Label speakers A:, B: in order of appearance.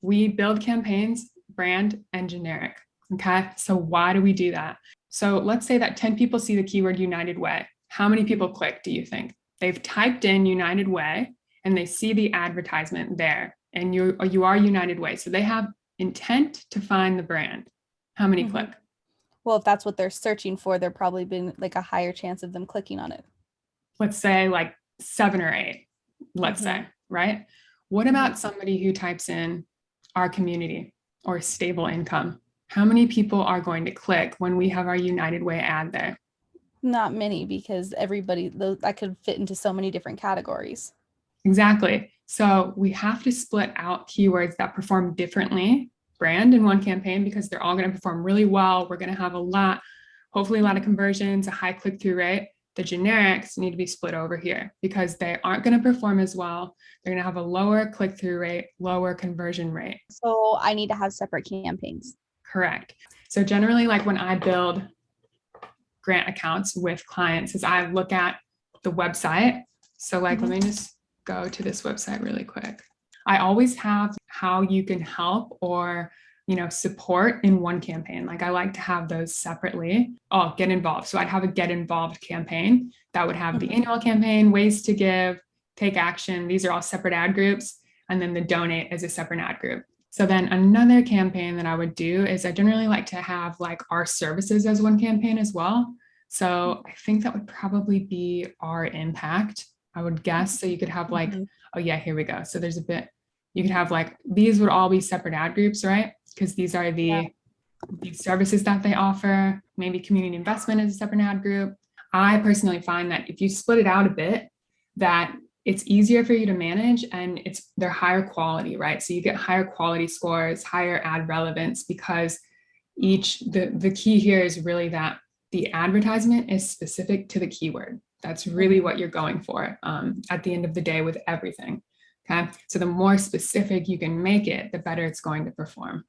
A: We build campaigns, brand and generic. Okay. So why do we do that? So let's say that 10 people see the keyword United Way. How many people click, do you think? They've typed in United Way and they see the advertisement there, and you are United Way. So they have intent to find the brand. How many click?
B: Well, if that's what they're searching for, there probably been like a higher chance of them clicking on it.
A: Let's say like 7 or 8, let's say, right? What about somebody who types in our community or stable income? How many people are going to click when we have our United Way ad there?
B: Not many, because everybody, that could fit into so many different categories.
A: Exactly. So we have to split out keywords that perform differently, brand in one campaign, because they're all going to perform really well. We're going to have hopefully a lot of conversions, a high click-through rate. The generics need to be split over here because they aren't going to perform as well. They're going to have a lower click-through rate, lower conversion rate.
B: So I need to have separate campaigns.
A: Correct. So generally, like when I build grant accounts with clients, is I look at the website. So like, let me just go to this website really quick. I always have how you can help or, support in one campaign. Like I like to have those separately. Oh, get involved. So I'd have a get involved campaign that would have the annual campaign, ways to give, take action. These are all separate ad groups. And then the donate is a separate ad group. So then another campaign that I would do is I generally like to have like our services as one campaign as well. So I think that would probably be our impact, I would guess. So you could have like, oh yeah, here we go. So there's a bit, you could have like, these would all be separate ad groups, right? Because these are the services that they offer. Maybe community investment is a separate ad group. I personally find that if you split it out a bit, that it's easier for you to manage and they're higher quality, right? So you get higher quality scores, higher ad relevance, because the key here is really that the advertisement is specific to the keyword. That's really what you're going for at the end of the day with everything. Okay. So the more specific you can make it, the better it's going to perform.